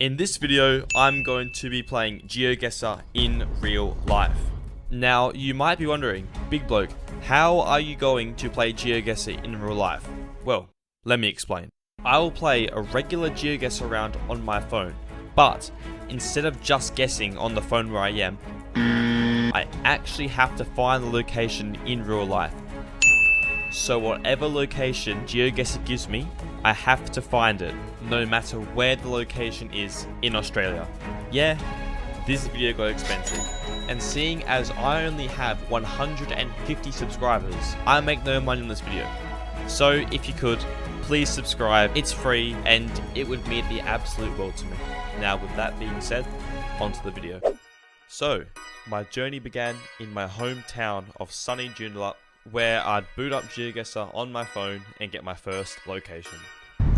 In this video, I'm going to be playing GeoGuessr in real life. Now, you might be wondering, big bloke, how are you going to play GeoGuessr in real life? Well, let me explain. I will play a regular GeoGuessr round on my phone, but instead of just guessing on the phone where I am, I actually have to find the location in real life. So whatever location GeoGuessr gives me, I have to find it, no matter where the location is in Australia. Yeah, this video got expensive. And seeing as I only have 150 subscribers, I make no money on this video. So if you could, please subscribe, it's free and it would mean the absolute world to me. Now with that being said, onto the video. So, my journey began in my hometown of sunny Joondalup, where I'd boot up GeoGuessr on my phone and get my first location.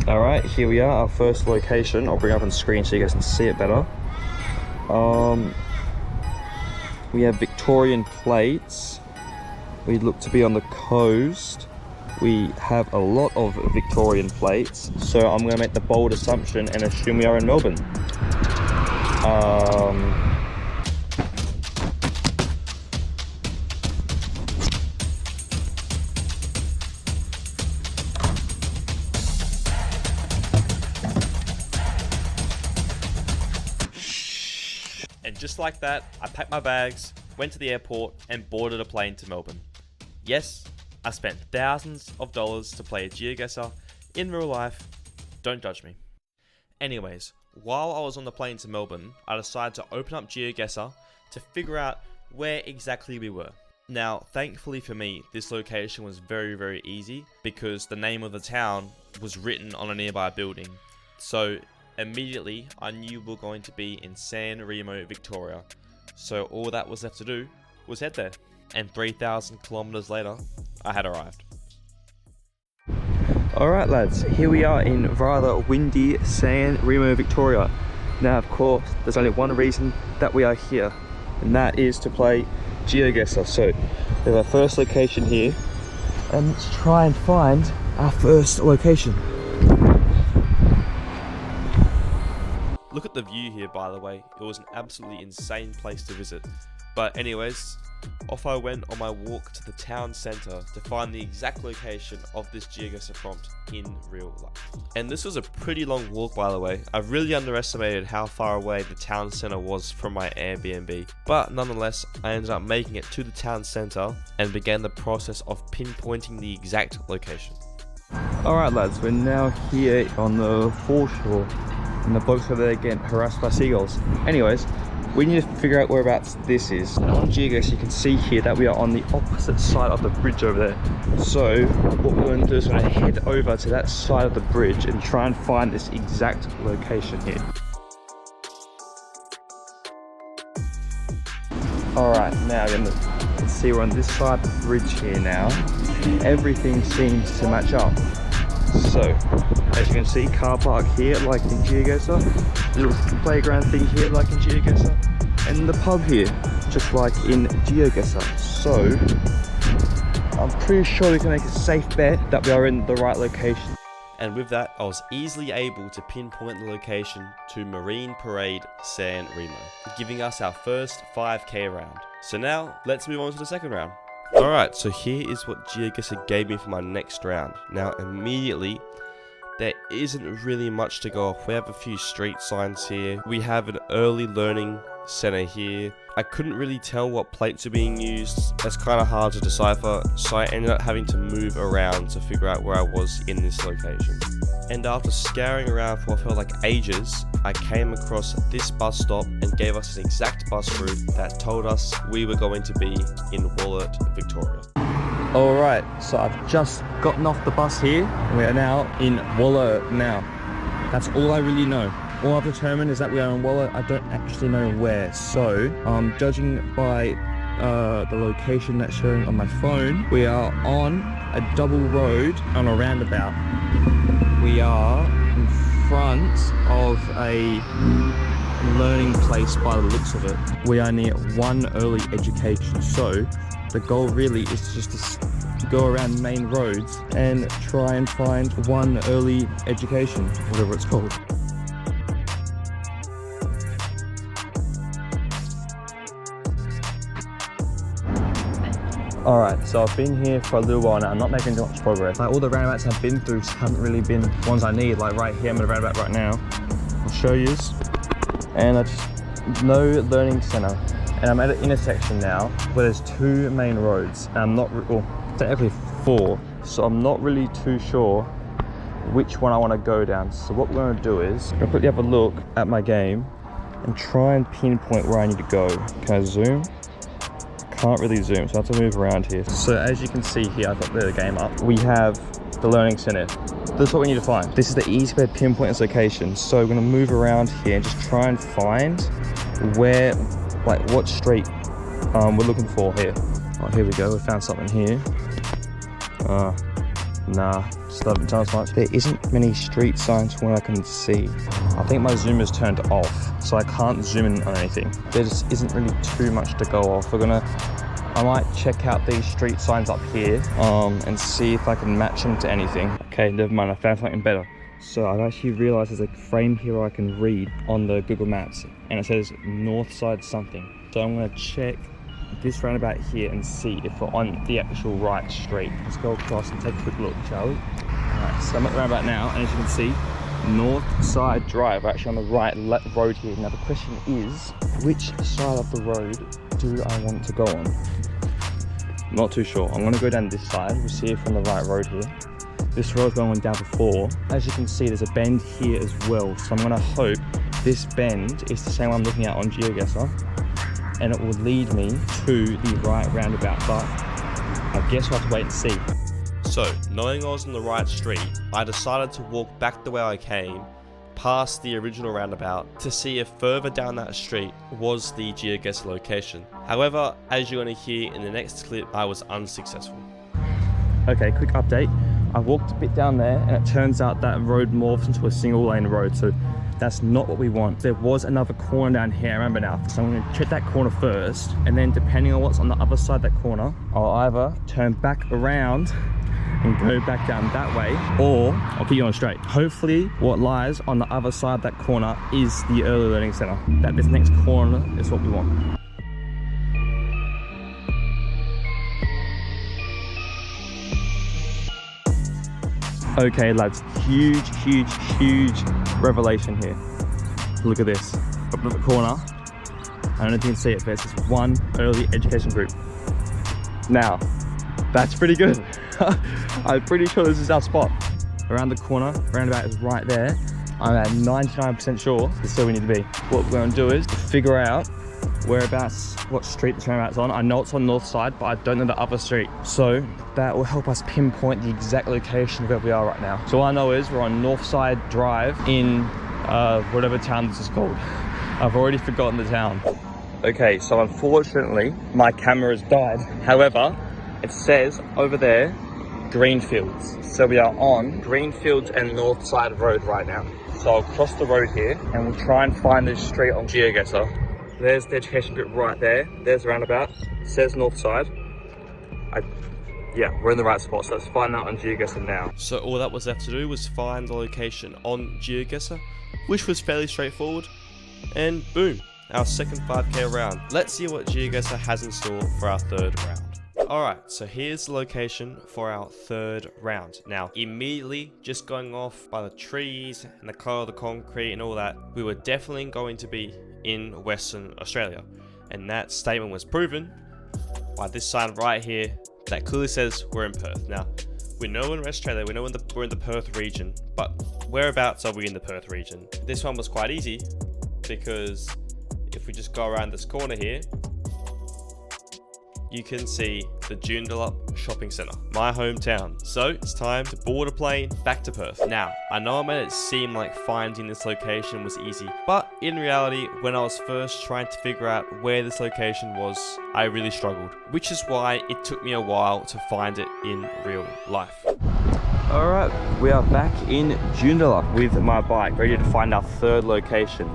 Alright, here we are, our first location. I'll bring it up on screen so you guys can see it better. We have Victorian plates. We look to be on the coast. We have a lot of Victorian plates, so I'm going to make the bold assumption and assume we are in Melbourne. And just like that, I packed my bags, went to the airport, and boarded a plane to Melbourne. Yes, I spent thousands of dollars to play a GeoGuessr in real life. Don't judge me. Anyways, while I was on the plane to Melbourne, I decided to open up GeoGuessr to figure out where exactly we were. Now, thankfully for me, this location was very easy because the name of the town was written on a nearby building. So immediately, I knew we were going to be in Remo, Victoria. So all that was left to do was head there. And 3,000 kilometers later, I had arrived. Alright lads, here we are in rather windy Remo, Victoria. Now of course, there's only one reason that we are here, and that is to play GeoGuessr. So, we have our first location here, and let's try and find our first location. Look at the view here, by the way. It was an absolutely insane place to visit. But anyways, off I went on my walk to the town centre to find the exact location of this GeoGuessr prompt in real life. And this was a pretty long walk, by the way. I really underestimated how far away the town centre was from my Airbnb. But nonetheless, I ended up making it to the town centre and began the process of pinpointing the exact location. Alright lads, we're now here on the foreshore. And the blokes over there getting harassed by seagulls. Anyways, we need to figure out whereabouts this is. And on GeoGuessr, you can see here that we are on the opposite side of the bridge over there. So what we're going to do is we're going to head over to that side of the bridge and try and find this exact location here. Alright, now you can see we're on this side of the bridge here now. Everything seems to match up. So, as you can see, car park here like in GeoGuessr, little playground thing here like in GeoGuessr, and the pub here just like in GeoGuessr. So, I'm pretty sure we can make a safe bet that we are in the right location. And with that, I was easily able to pinpoint the location to Marine Parade San Remo, giving us our first 5k round. So now, let's move on to the second round. Alright, so here is what GeoGuessr gave me for my next round. Now immediately, there isn't really much to go off. We have a few street signs here. We have an early learning center here. I couldn't really tell what plates are being used. That's kind of hard to decipher, so I ended up having to move around to figure out where I was in this location. And after scouring around for what felt like ages, I came across this bus stop and gave us an exact bus route that told us we were going to be in Wallan, Victoria. Alright, so I've just gotten off the bus here and we are now in Wallan now. That's all I really know. All I've determined is that we are in Wallan. I don't actually know where. So, judging by the location that's showing on my phone, we are on a double road on a roundabout. We are in front of a learning place by the looks of it. We are near one early education, so the goal really is just to go around main roads and try and find one early education, whatever it's called. Alright, so I've been here for a little while now. I'm not making too much progress. Like all the roundabouts I've been through haven't really been ones I need. Like right here, I'm at a roundabout right now. I'll show you. And I just, no learning center. And I'm at an intersection now where there's 2 main roads. And I'm not, well, technically 4. So I'm not really too sure which one I want to go down. So what we're going to do is, I'm going to quickly have a look at my game and try and pinpoint where I need to go. Can I zoom? Can't really zoom, so I have to move around here. So as you can see here, I've got the game up. We have the learning center. This is what we need to find. This is the easiest way to pinpoint its location. So we're gonna move around here and just try and find where, like what street we're looking for here. Oh, here we go, we found something here. Nah, just doesn't tell us much. There isn't many street signs from what I can see. I think my zoom is turned off, so I can't zoom in on anything. There just isn't really too much to go off. I might check out these street signs up here and see if I can match them to anything. Okay, never mind, I found something better. So I've actually realized there's a frame here I can read on the Google Maps, and it says north side something. So I'm gonna check this roundabout here and see if we're on the actual right street. Let's go across and take a quick look, shall we? Alright, so I'm at the roundabout now, and as you can see, North Side Drive. We're actually on the right road here. Now the question is, which side of the road do I want to go on? Not too sure. I'm gonna go down this side. We'll see if we're on the right road here. This road's going down before. As you can see, there's a bend here as well. So I'm gonna hope this bend is the same one I'm looking at on GeoGuessr, and it will lead me to the right roundabout, but I guess we'll have to wait and see. So, knowing I was on the right street, I decided to walk back the way I came, past the original roundabout, to see if further down that street was the GeoGuessr location. However, as you're going to hear in the next clip, I was unsuccessful. Okay, quick update. I walked a bit down there, and it turns out that road morphs into a single lane road, so that's not what we want. There was another corner down here, I remember now. So I'm gonna check that corner first, and then depending on what's on the other side of that corner, I'll either turn back around and go back down that way, or I'll keep you on straight. Hopefully what lies on the other side of that corner is the early learning center. That this next corner is what we want. Okay lads, huge revelation here. Look at this, up at the corner. I don't know if you can see it, but it's just one early education group. Now, that's pretty good. I'm pretty sure this is our spot. Around the corner, roundabout is right there. I'm at 99% sure this is where we need to be. What we're gonna do is figure out whereabouts, what street this roundabout's on. I know it's on north side, but I don't know the other street. So that will help us pinpoint the exact location of where we are right now. So all I know is we're on North Side Drive in whatever town this is called. I've already forgotten the town. Okay, so unfortunately, my camera has died. However, it says over there, Greenfields. So we are on Greenfields and North Side Road right now. So I'll cross the road here and we'll try and find this street on GeoGuessr. There's the education group right there. There's the roundabout. It says North Side. Yeah, we're in the right spot, so let's find that on GeoGuessr now. So all that was left to do was find the location on GeoGuessr, which was fairly straightforward, and boom, our second 5k round. Let's see what GeoGuessr has in store for our third round. Alright, so here's the location for our third round. Now, immediately, just going off by the trees and the colour of the concrete and all that, we were definitely going to be in Western Australia. And that statement was proven by this sign right here that clearly says we're in Perth. Now, we know we're in Australia, we know we're in the Perth region, but whereabouts are we in the Perth region? This one was quite easy, because if we just go around this corner here, you can see the Joondalup shopping centre, my hometown. So it's time to board a plane back to Perth. Now, I know I made it seem like finding this location was easy, but in reality, when I was first trying to figure out where this location was, I really struggled, which is why it took me a while to find it in real life. Alright, we are back in Joondalup with my bike, ready to find our third location.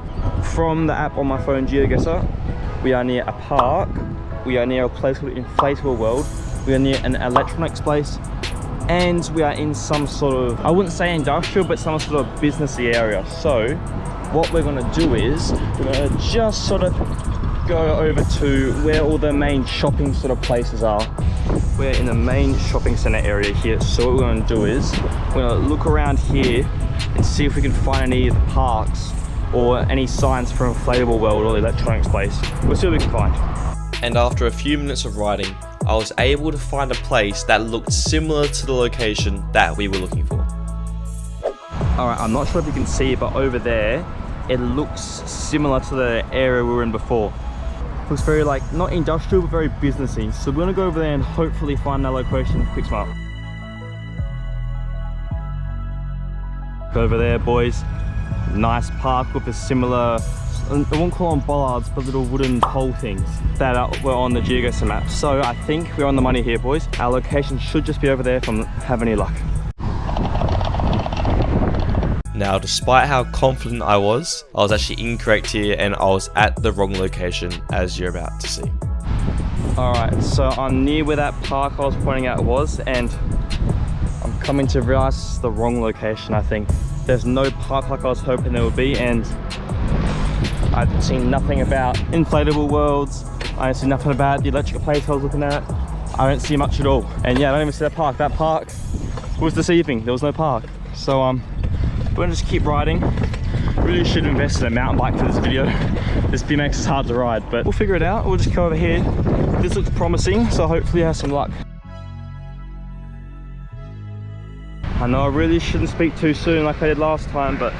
From the app on my phone, GeoGuessr, we are near a park. We are near a place called Inflatable World. We are near an electronics place, and we are in some sort of, I wouldn't say industrial, but some sort of businessy area. So what we're gonna do is we're gonna just sort of go over to where all the main shopping sort of places are. We're in the main shopping center area here, so what we're going to do is we're going to look around here and see if we can find any of the parks or any signs for Inflatable World or the electronics place. We'll see what we can find. And after a few minutes of riding, I was able to find a place that looked similar to the location that we were looking for. Alright, I'm not sure if you can see it, but over there, it looks similar to the area we were in before. It looks very like, not industrial, but very businessy. So we're gonna go over there and hopefully find that location. Quick smile. Go over there, boys. Nice park with a similar, I won't call them bollards, but little wooden pole things that were on the GeoGuessr map. So I think we're on the money here, boys. Our location should just be over there if I have any luck. Now, despite how confident I was actually incorrect here and I was at the wrong location, as you're about to see. Alright, so I'm near where that park I was pointing out was, and I'm coming to realize it's the wrong location, I think. There's no park like I was hoping there would be, and I've seen nothing about inflatable worlds. I don't see nothing about the electric place I was looking at. I don't see much at all. And yeah, I don't even see that park. That park was deceiving. There was no park. So we're gonna just keep riding. Really should invest in a mountain bike for this video. This BMX is hard to ride, but we'll figure it out. We'll just go over here. This looks promising, so hopefully I have some luck. I know I really shouldn't speak too soon like I did last time, but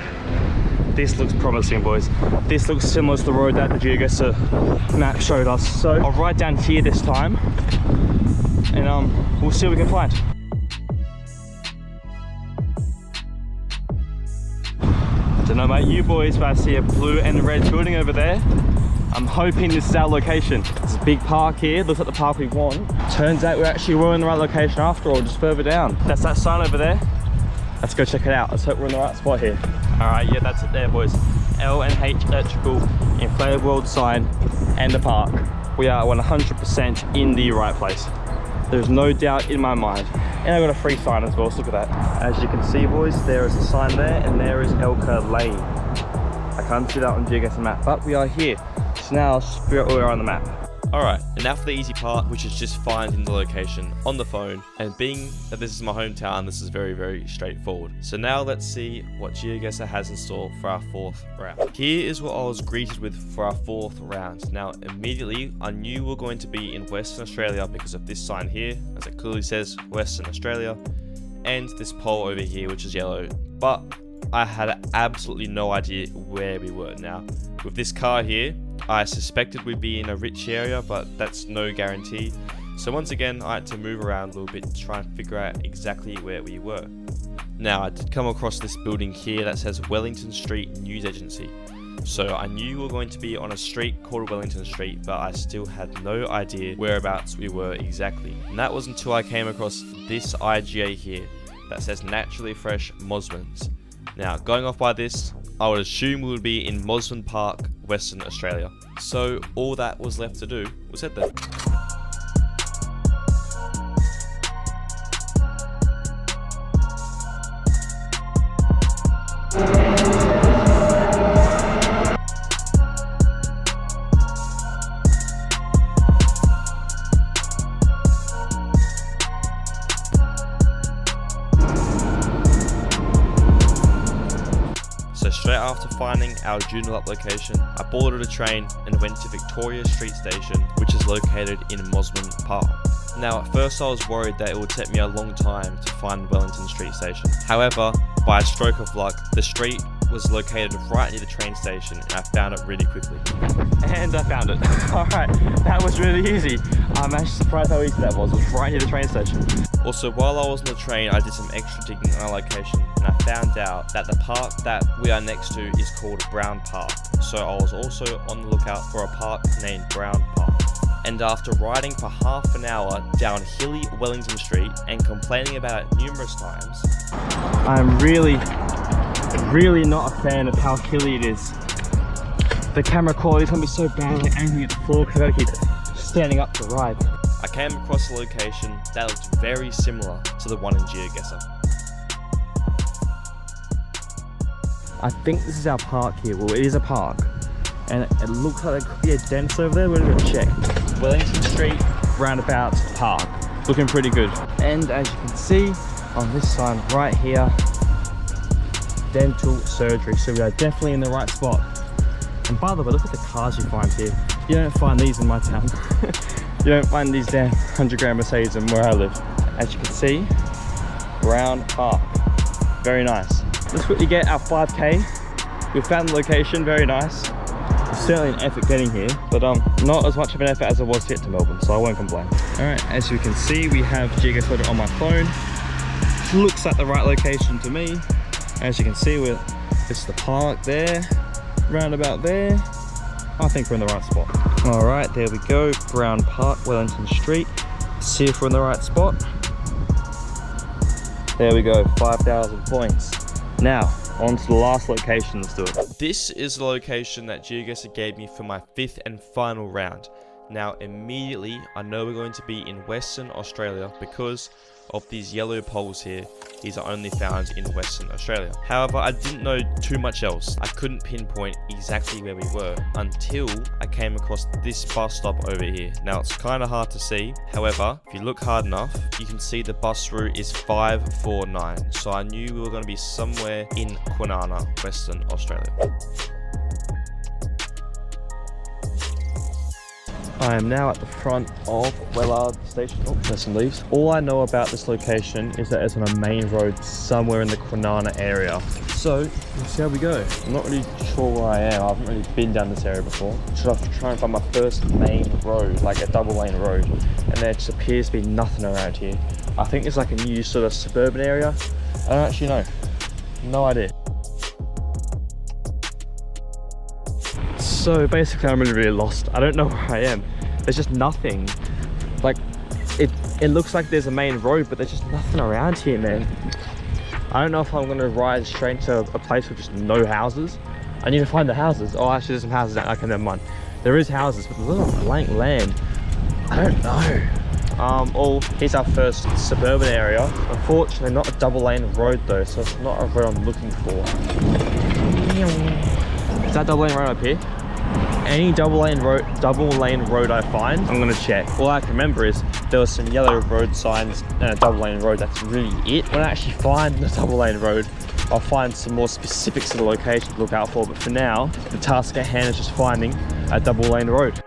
this looks promising, boys. This looks similar to the road that the GeoGuessr map showed us. So I'll ride down here this time, and we'll see what we can find. Don't know about you boys, but I see a blue and red building over there. I'm hoping this is our location. There's a big park here, looks like the park we want. Turns out we actually were in the right location after all, just further down. That's that sign over there. Let's go check it out. Let's hope we're in the right spot here. All right, yeah, that's it there, boys. L&H Electrical, Inflatable World sign, and the park. We are 100% in the right place. There's no doubt in my mind. And I got a free sign as well, so look at that. As you can see, boys, there is a sign there, and there is Elka Lane. I can't see that on GeoGuessr map, but we are here. So now let's figure out where we are on the map. Alright, and now for the easy part, which is just finding the location on the phone. And being that this is my hometown, this is very, very straightforward. So now let's see what GeoGuessr has in store for our fourth round. Here is what I was greeted with for our fourth round. Now, immediately, I knew we were going to be in Western Australia because of this sign here, as it clearly says Western Australia, and this pole over here, which is yellow. But I had absolutely no idea where we were. Now, with this car here, I suspected we'd be in a rich area, but that's no guarantee. So once again, I had to move around a little bit to try and figure out exactly where we were. Now, I did come across this building here that says Wellington Street News Agency. So I knew we were going to be on a street called Wellington Street, but I still had no idea whereabouts we were exactly. And that was until I came across this IGA here that says Naturally Fresh Mosmans. Now, going off by this, I would assume we would be in Mosman Park, Western Australia. So all that was left to do was head there. So straight after finding our Joondalup location, I boarded a train and went to Victoria Street Station, which is located in Mosman Park. Now, at first I was worried that it would take me a long time to find Wellington Street Station. However, by a stroke of luck, the street was located right near the train station and I found it really quickly. And I found it. Alright, that was really easy. I'm actually surprised how easy that was. It was right near the train station. Also, while I was on the train, I did some extra digging on our location and I found out that the park that we are next to is called Brown Park. So I was also on the lookout for a park named Brown Park. And after riding for half an hour down hilly Wellington Street and complaining about it numerous times, I'm really not a fan of how hilly it is. The camera quality is going to be so bad, like angry at the floor because I gotta keep standing up to ride. I came across a location that looked very similar to the one in GeoGuessr. I think this is our park here. Well, it is a park. and it looks like there could be a dentist over there. We're gonna go check. Wellington Street Roundabout Park, looking pretty good. And as you can see on this sign right here, dental surgery. So we are definitely in the right spot. And by the way, look at the cars you find here. You don't find these in my town. You don't find these damn 100-grand Mercedes in where I live. As you can see, Brown Park, very nice. Let's quickly get our 5K. We found the location, very nice. It's certainly an effort getting here, but not as much of an effort as it was to get to Melbourne, so I won't complain. All right, as you can see, we have GeoGuessr on my phone. Looks like the right location to me. As you can see, this is the park there, roundabout there. I think we're in the right spot. All right, there we go, Brown Park, Wellington Street. Let's see if we're in the right spot. There we go, 5,000 points. Now, on to the last location, let's do it. This is the location that GeoGuessr gave me for my 5th and final round. Now, immediately, I know we're going to be in Western Australia because of these yellow poles here. These are only found in Western Australia. However, I didn't know too much else. I couldn't pinpoint exactly where we were until I came across this bus stop over here. Now, it's kind of hard to see. However, if you look hard enough, you can see the bus route is 549. So I knew we were going to be somewhere in Kwinana, Western Australia. I am now at the front of Wallan station. Oh, there's some leaves. All I know about this location is that it's on a main road somewhere in the Kwinana area. So, let's see how we go. I'm not really sure where I am. I haven't really been down this area before. Should I have to try and find my first main road, like a double lane road? And there just appears to be nothing around here. I think it's like a new sort of suburban area. I don't actually know. No idea. So basically I'm really lost. I don't know where I am. There's just nothing. Like, it looks like there's a main road, but there's just nothing around here, man. I don't know if I'm gonna ride straight to a place with just no houses. I need to find the houses. Oh, actually there's some houses out. Okay, never mind. There is houses, but there's a lot of blank land. I don't know. Here's our first suburban area. Unfortunately, not a double lane road though, so it's not a road I'm looking for. Is that double lane road up here? Any double lane road I find, I'm gonna check. All I can remember is there was some yellow road signs and a double lane road. That's really it. When I actually find the double lane road, I'll find some more specifics of the location to look out for. But for now, the task at hand is just finding a double lane road.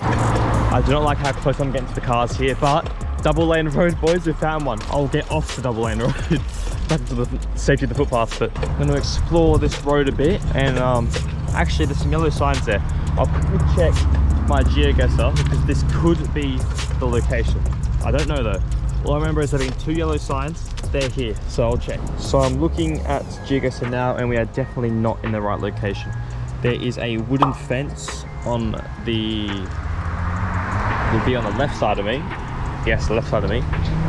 I do not like how close I'm getting to the cars here, but double lane road, boys, we found one. I'll get off the double lane road. Back to the safety of the footpath, but I'm going to explore this road a bit. And actually there's some yellow signs there. I'll quickly check my GeoGuessr because this could be the location. I don't know though. All I remember is there being 2 yellow signs. They're here, so I'll check. So I'm looking at GeoGuessr now and we are definitely not in the right location. There is a wooden fence on the, will be on the left side of me. Yes, the left side of me,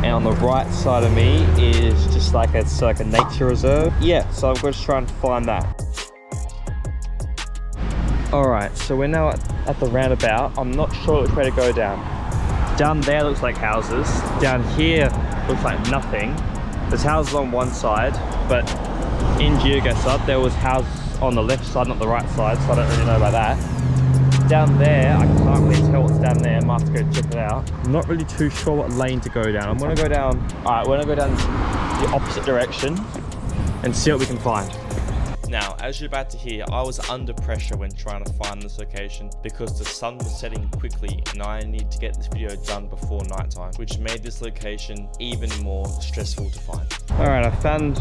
and on the right side of me is just like it's like a nature reserve. Yeah, so I'm going to try and find that. All right, so we're now at the roundabout. I'm not sure which way to go down. Down there looks like houses. Down here looks like nothing. There's houses on one side, but in GeoGuessr there was houses on the left side, not the right side, so I don't really know about that. Down there, I can't really tell what's down there. I might have to go check it out. I'm not really too sure what lane to go down. I'm gonna go down, all right, we're gonna go down the opposite direction and see what we can find. Now, as you're about to hear, I was under pressure when trying to find this location because the sun was setting quickly and I needed to get this video done before nighttime, which made this location even more stressful to find. All right, I found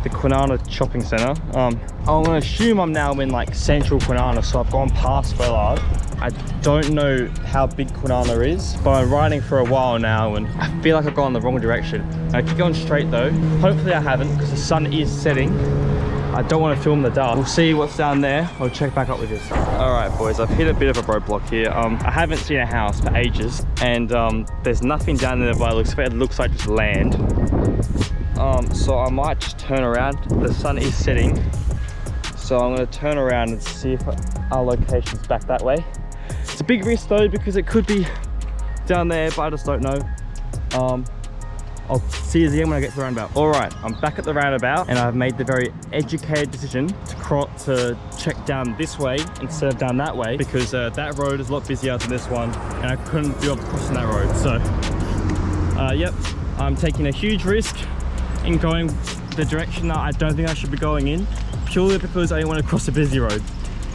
the Kwinana shopping centre. I'm gonna assume I'm now in like central Kwinana, so I've gone past Wallan. I don't know how big Kwinana is, but I'm riding for a while now and I feel like I've gone the wrong direction. I keep going straight though. Hopefully I haven't because the sun is setting. I don't want to film the dark. We'll see what's down there. I'll check back up with this. All right, boys, I've hit a bit of a roadblock here. I haven't seen a house for ages, and there's nothing down there by the looks of it. It looks like just land. So I might just turn around. The sun is setting, so I'm going to turn around and see if our location's back that way. It's a big risk though because it could be down there, but I just don't know. I'll see you again when I get to the roundabout. All right, I'm back at the roundabout and I've made the very educated decision to check down this way instead of down that way, because that road is a lot busier than this one and I couldn't be crossing that road. So, yep, I'm taking a huge risk in going the direction that I don't think I should be going in, purely because I didn't want to cross a busy road.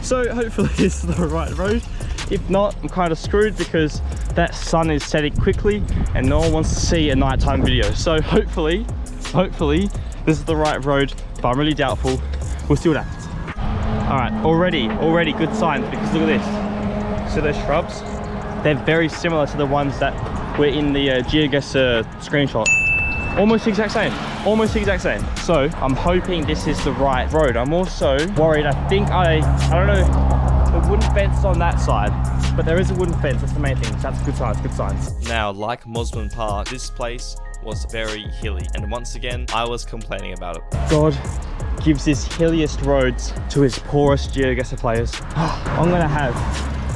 So hopefully this is the right road. If not, I'm kind of screwed because that sun is setting quickly and no one wants to see a nighttime video. So hopefully this is the right road, but I'm really doubtful. We'll see what happens. All right, already good signs, because look at this. So those shrubs, they're very similar to the ones that were in the GeoGuessr screenshot. Almost the exact same, almost the exact same. So I'm hoping this is the right road. I'm also worried, I don't know, the wooden fence on that side, but there is a wooden fence, that's the main thing. So that's good signs, good signs. Now, like Mosman Park, this place was very hilly, and once again, I was complaining about it. God gives his hilliest roads to his poorest GeoGuessr players. I'm gonna have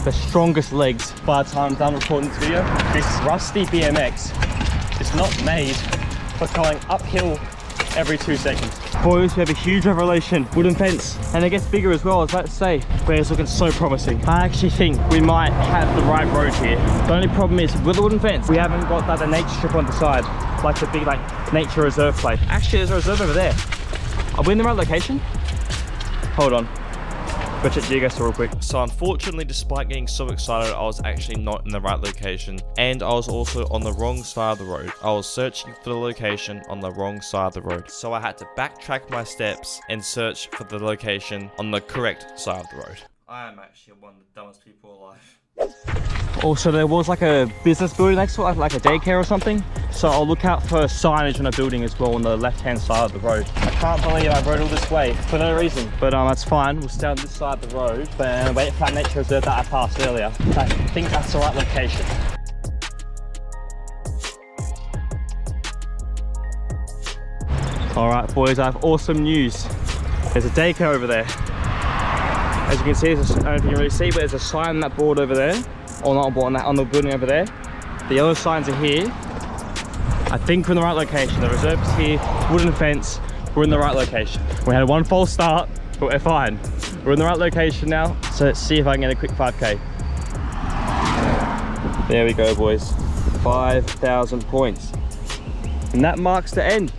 the strongest legs by the time I'm done recording this video. This rusty BMX is not made for going uphill every 2 seconds. Boys, we have a huge revelation. Wooden fence, and it gets bigger as well. I was about to say, but it's looking so promising. I actually think we might have the right road here. The only problem is with the wooden fence, we haven't got the nature strip on the side, like the big nature reserve place. Actually, there's a reserve over there. Are we in the right location? Hold on. Go check GeoGuessr real quick. So unfortunately, despite getting so excited, I was actually not in the right location, and I was also on the wrong side of the road. I was searching for the location on the wrong side of the road. So I had to backtrack my steps and search for the location on the correct side of the road. I am actually one of the dumbest people alive. Also, there was like a business building next to it, like a daycare or something. So I'll look out for signage on a building as well on the left-hand side of the road. I can't believe I rode all this way for no reason, but that's fine. We'll stay on this side of the road, but wait for that nature reserve that I passed earlier. I think that's the right location. All right, boys, I have awesome news. There's a daycare over there. As you can see, I don't know if you can really see, but there's a sign on that board over there, or not a board, on the building over there. The yellow signs are here. I think we're in the right location. The reserve is here, wooden fence. We're in the right location. We had one false start, but we're fine. We're in the right location now, so let's see if I can get a quick 5K. There we go, boys. 5,000 points. And that marks the end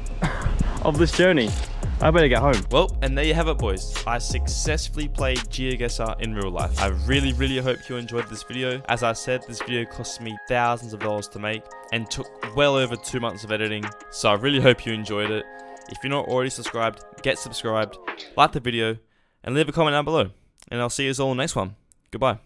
of this journey. I better get home. Well, and there you have it, boys. I successfully played GeoGuessr in real life. I really hope you enjoyed this video. As I said, this video cost me thousands of dollars to make and took well over 2 months of editing. So I really hope you enjoyed it. If you're not already subscribed, get subscribed, like the video, and leave a comment down below. And I'll see you all in the next one. Goodbye.